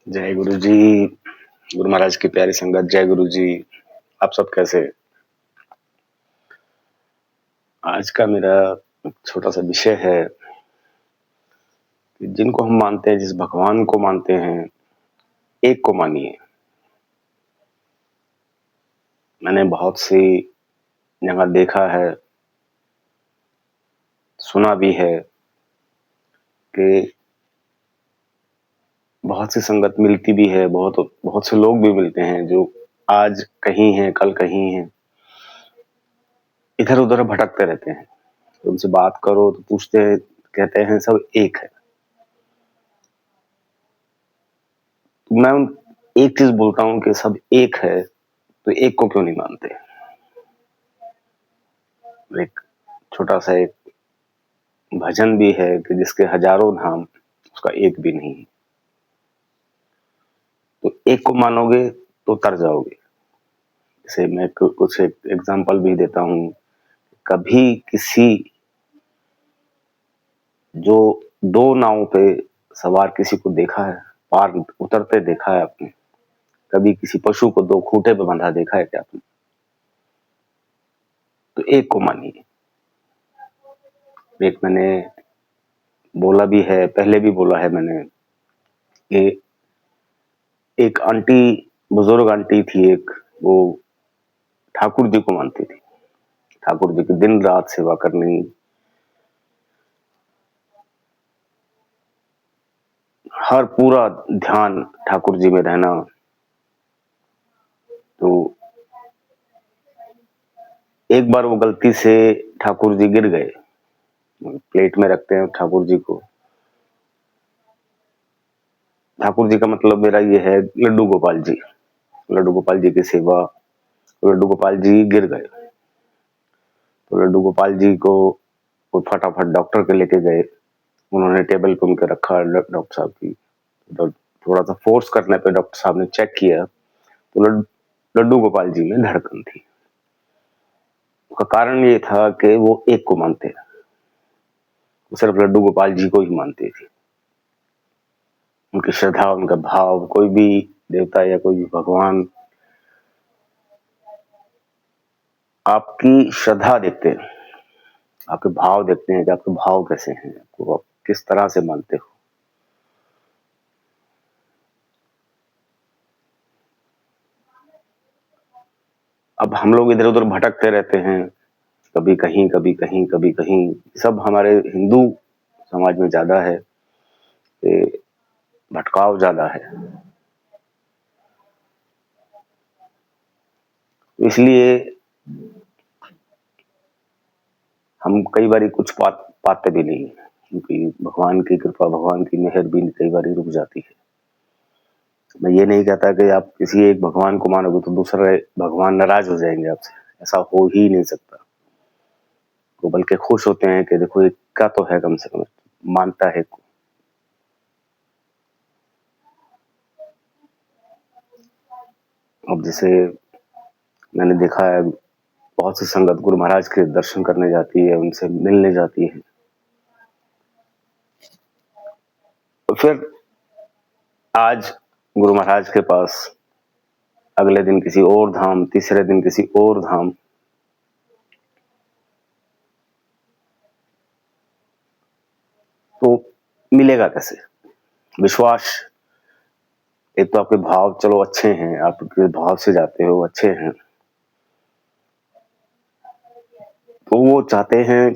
जय गुरु जी। गुरु महाराज की प्यारी संगत। जय गुरु जी। आप सब कैसे? आज का मेरा छोटा सा विषय है कि जिनको हम मानते हैं, जिस भगवान को मानते हैं, एक को मानिए। मैंने बहुत सी जगह देखा है, सुना भी है कि बहुत सी संगत मिलती भी है, बहुत बहुत से लोग भी मिलते हैं जो आज कहीं हैं, कल कहीं हैं, इधर उधर भटकते रहते हैं। उनसे बात करो तो पूछते हैं, कहते हैं सब एक है। मैं एक चीज बोलता हूँ कि सब एक है तो एक को क्यों नहीं मानते? एक छोटा सा एक भजन भी है कि जिसके हजारों धाम उसका एक भी नहीं है। तो एक को मानोगे तो तर जाओगे। जैसे मैं कुछ एक एग्जांपल भी देता हूँ। कभी किसी जो दो नावों पे सवार किसी को देखा है, पार उतरते देखा है आपने? कभी किसी पशु को दो खूंटे पे बंधा देखा है क्या आपने? तो एक को मानिए। एक मैंने बोला भी है, पहले भी बोला है मैंने कि एक आंटी, बुजुर्ग आंटी थी एक, वो ठाकुर जी को मानती थी। ठाकुर जी की दिन रात सेवा करनी, हर पूरा ध्यान ठाकुर जी में रहना। तो एक बार वो गलती से ठाकुर जी गिर गए। प्लेट में रखते हैं ठाकुर जी को। ठाकुर जी का मतलब मेरा ये है लड्डू गोपाल जी। लड्डू गोपाल जी की सेवा। लड्डू गोपाल जी गिर गए तो लड्डू गोपाल जी को वो फटाफट डॉक्टर के लेके गए। उन्होंने टेबल पे उनके रखा डॉक्टर साहब की। तो थोड़ा सा फोर्स करने पे डॉक्टर साहब ने चेक किया तो लड्डू गोपाल जी में धड़कन थी। उसका कारण ये था कि वो एक को मानते हैं। वो सिर्फ लड्डू गोपाल जी को ही मानते थे। उनकी श्रद्धा, उनका भाव, कोई भी देवता या कोई भी भगवान, आपकी श्रद्धा देखते हैं, आपके भाव देखते हैं कि आपके भाव कैसे हैं, आपको आप किस तरह से मानते हो। अब हम लोग इधर उधर भटकते रहते हैं, कभी कहीं कभी कहीं कभी कहीं। सब हमारे हिंदू समाज में ज्यादा है, भटकाव ज्यादा है। इसलिए हम कई बार कुछ पाते भी नहीं, क्योंकि भगवान की कृपा, भगवान की मेहर भी कई बार रुक जाती है। मैं ये नहीं कहता कि आप किसी एक भगवान को मानोगे तो दूसरे भगवान नाराज हो जाएंगे आपसे। ऐसा हो ही नहीं सकता। वो बल्कि खुश होते हैं कि देखो एक का तो है, कम से कम मानता है। अब जैसे मैंने देखा है, बहुत सी संगत गुरु महाराज के दर्शन करने जाती है, उनसे मिलने जाती है, तो फिर आज गुरु महाराज के पास, अगले दिन किसी और धाम, तीसरे दिन किसी और धाम। तो मिलेगा कैसे विश्वास? एक तो आपके भाव चलो अच्छे हैं, आपके भाव से जाते हो, अच्छे हैं, तो वो चाहते हैं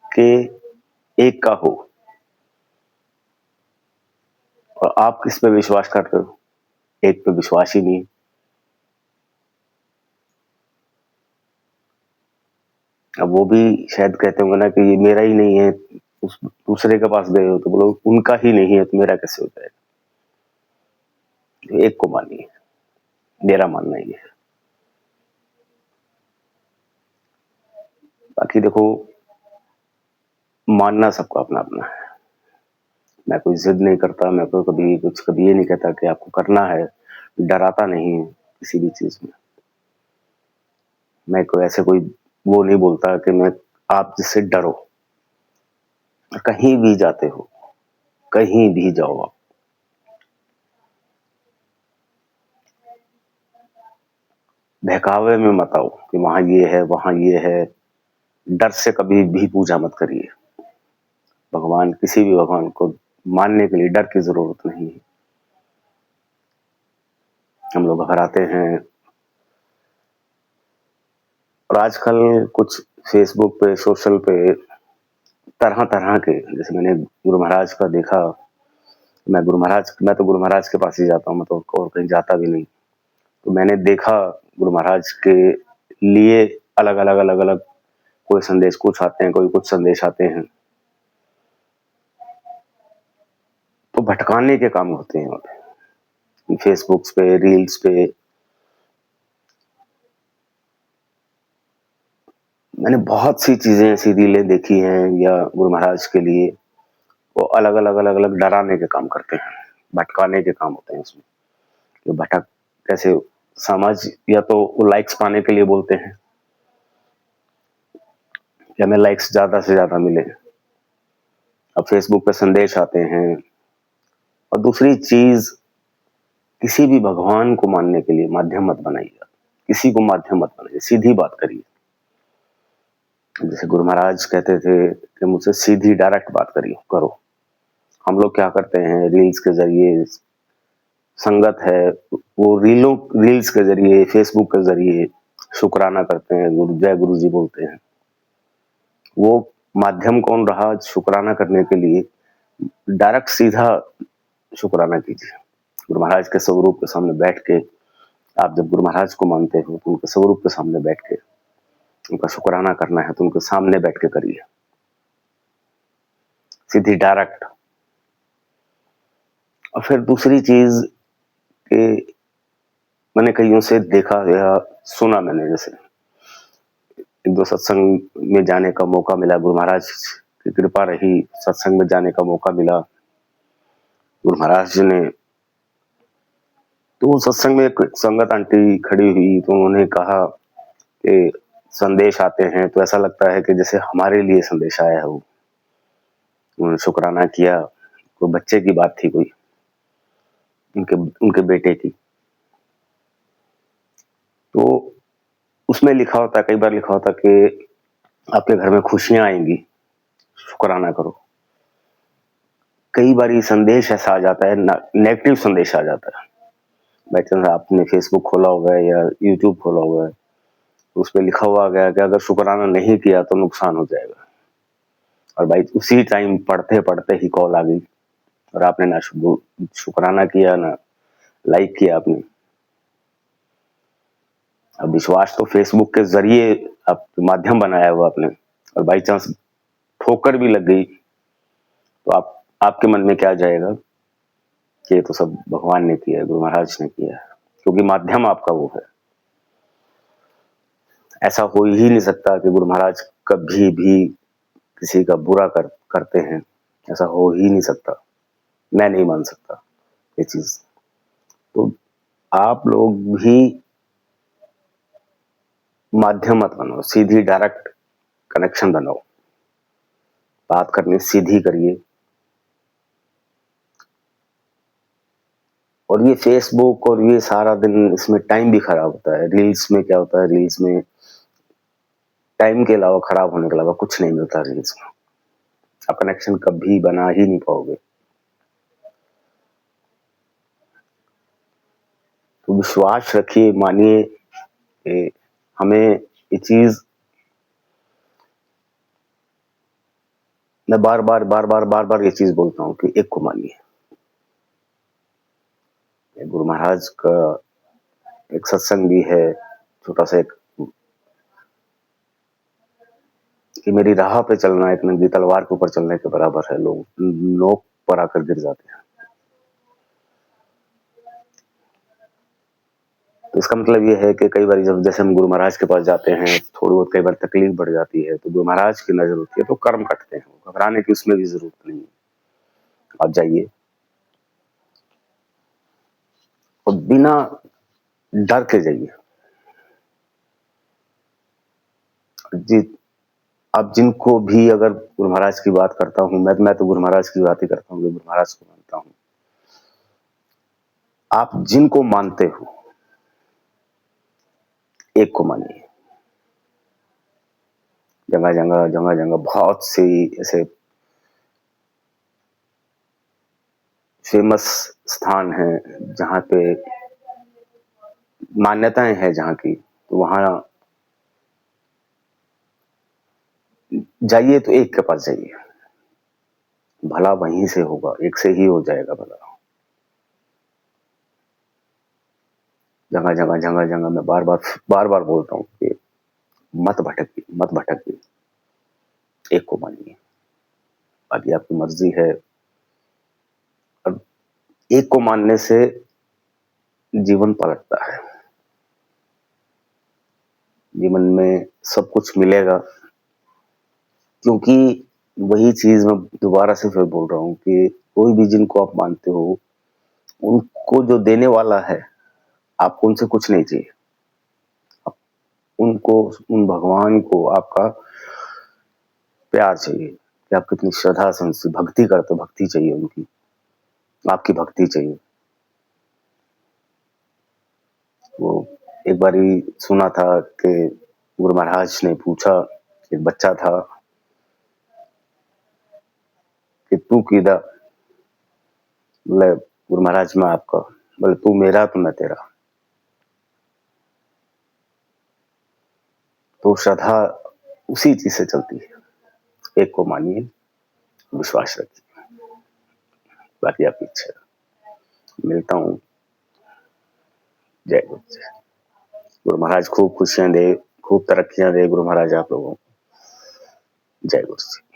कि एक का हो। और आप किस पे विश्वास कर रहे हो? एक पे विश्वास ही नहीं। अब वो भी शायद कहते होंगे ना कि ये मेरा ही नहीं है, उस दूसरे के पास गए हो तो बोलो उनका ही नहीं है तो मेरा कैसे हो जाएगा? एक को मानिए, मेरा मानना ये है। बाकी देखो, मानना सबका अपना अपना है। मैं कोई जिद नहीं करता, मैं कोई कभी ये नहीं कहता कि आपको करना है, डराता नहीं है किसी भी चीज में। मैं कोई ऐसे कोई वो नहीं बोलता कि मैं आप जिससे डरो। कहीं भी जाते हो, कहीं भी जाओ आप, बहकावे में मत आओ कि वहां ये है वहां ये है। डर से कभी भी पूजा मत करिए। भगवान, किसी भी भगवान को मानने के लिए डर की जरूरत नहीं है। हम लोग घबराते हैं। और आजकल कुछ फेसबुक पे, सोशल पे तरह तरह के, जैसे मैंने गुरु महाराज का देखा। मैं तो गुरु महाराज के पास ही जाता हूँ, मैं तो और कहीं जाता भी नहीं। तो मैंने देखा गुरु महाराज के लिए अलग अलग अलग अलग कोई संदेश कुछ आते हैं, कोई कुछ संदेश आते हैं, तो भटकाने के काम होते हैं वहाँ पे, फेसबुक पे, रील्स पे। मैंने बहुत सी चीजें ऐसी रीलें देखी हैं या गुरु महाराज के लिए, वो अलग अलग अलग अलग डराने के काम करते हैं, भटकाने के काम होते हैं उसमें। ये भटक कैसे, समाज या तो वो लाइक्स पाने के लिए बोलते हैं कि हमें लाइक्स ज्यादा से ज्यादा मिले। अब फेसबुक पे संदेश आते हैं। और दूसरी चीज, किसी भी भगवान को मानने के लिए माध्यम मत बनाइए। किसी को माध्यम मत बनाइए, सीधी बात करिए। जैसे गुरु महाराज कहते थे कि मुझसे सीधी डायरेक्ट बात करिए, करो। हम लोग क्या करते हैं, रील्स के जरिए, संगत है वो रील्स के जरिए, फेसबुक के जरिए शुक्राना करते हैं, गुरु जय गुरु जी बोलते हैं। वो माध्यम कौन रहा शुक्राना करने के लिए? डायरेक्ट सीधा शुक्राना कीजिए। गुरु महाराज के स्वरूप के सामने बैठ के, आप जब गुरु महाराज को मानते हो तो उनके स्वरूप के सामने बैठ के उनका शुक्राना करना है, तो उनके सामने बैठ के करिए, सीधी डायरेक्ट। और फिर दूसरी चीज कि मैंने कईयों से देखा या सुना, मैंने जैसे एक दो सत्संग में जाने का मौका मिला, गुरु महाराज की कृपा रही, सत्संग में जाने का मौका मिला गुरु महाराज जी ने। तो सत्संग में एक संगत आंटी खड़ी हुई, तो उन्होंने कहा कि संदेश आते हैं तो ऐसा लगता है कि जैसे हमारे लिए संदेश आया है। वो उन्होंने शुक्राना किया। कोई बच्चे की बात थी, कोई उनके उनके बेटे की। तो उसमें लिखा होता, कई बार लिखा होता कि आपके घर में खुशियां आएंगी, शुक्राना करो। कई बार ये संदेश ऐसा आ जाता है, नेगेटिव संदेश आ जाता है। बाई चांस आपने फेसबुक खोला हुआ है या यूट्यूब खोला हुआ है, तो उस पर लिखा हुआ गया कि अगर शुक्राना नहीं किया तो नुकसान हो जाएगा। और भाई उसी टाइम पढ़ते पढ़ते ही कॉल आ गई, और आपने ना शुक्राना किया ना लाइक किया आपने। अब विश्वास तो फेसबुक के जरिए आप माध्यम बनाया हुआ आपने, और बाई चांस ठोकर भी लग गई, तो आपके मन में क्या जाएगा कि ये तो सब भगवान ने किया है, गुरु महाराज ने किया है, क्योंकि माध्यम आपका वो है। ऐसा हो ही नहीं सकता कि गुरु महाराज कभी भी किसी का बुरा करते हैं, ऐसा हो ही नहीं सकता। मैं नहीं मान सकता ये चीज। तो आप लोग भी माध्यम मत बनाओ, सीधी डायरेक्ट कनेक्शन बनाओ, बात करनी सीधी करिए। और ये फेसबुक और ये सारा दिन, इसमें टाइम भी खराब होता है। रील्स में क्या होता है, रील्स में टाइम के अलावा, खराब होने के अलावा कुछ नहीं मिलता रील्स में। आप कनेक्शन कभी बना ही नहीं पाओगे। तो विश्वास रखिए, मानिए कि हमें ये चीज, मैं बार बार ये चीज बोलता हूँ कि एक को मानिए। गुरु महाराज का एक सत्संग भी है, छोटा सा एक, कि मेरी राह पे चलना एक नंगी तलवार के ऊपर चलने के बराबर है। लोग नोक पर आकर गिर जाते हैं। तो इसका मतलब ये है कि कई बार जब जैसे हम गुरु महाराज के पास जाते हैं, थोड़ी बहुत कई बार तकलीफ बढ़ जाती है, तो गुरु महाराज की नजर होती है, तो कर्म कटते हैं। घबराने की उसमें भी जरूरत नहीं है। आप जाइए और बिना डर के जाइए। जी, अब जिनको भी, अगर गुरु महाराज की बात करता हूँ, मैं तो गुरु महाराज की बात ही करता हूँ, गुरु महाराज को मानता हूँ। आप जिनको मानते हो, एक को मानिए। जगह जगह बहुत सी ऐसे फेमस स्थान हैं जहाँ पे मान्यताएं हैं जहाँ की, तो वहां जाइए तो एक के पास जाइए, भला वहीं से होगा, एक से ही हो जाएगा भला। जगह मैं बार बार बोलता हूँ कि मत भटकिए, एक को मानिए। बाकी आपकी मर्जी है। और एक को मानने से जीवन पलटता है, जीवन में सब कुछ मिलेगा। क्योंकि वही चीज मैं दोबारा से फिर बोल रहा हूँ कि कोई भी जिनको आप मानते हो, उनको जो देने वाला है, आपको उनसे कुछ नहीं चाहिए। उनको, उन भगवान को आपका प्यार चाहिए कि आप कितनी श्रद्धा से उनसे भक्ति करते हो, भक्ति चाहिए उनकी, आपकी भक्ति चाहिए। वो एक बारी सुना था कि गुरु महाराज ने पूछा, एक बच्चा था कि तू किदा, बोले गुरु महाराज मैं आपका, बोले तू मेरा तो मैं तेरा। तो श्रद्धा उसी चीज से चलती है। एक को मानिए, विश्वास रखिए, बाकी आपकी इच्छा। मिलता हूँ। जय गुरु जी। गुरु महाराज खूब खुशियां दे, खूब तरक्कियां दे गुरु महाराज आप लोगों को। जय गुरु जी।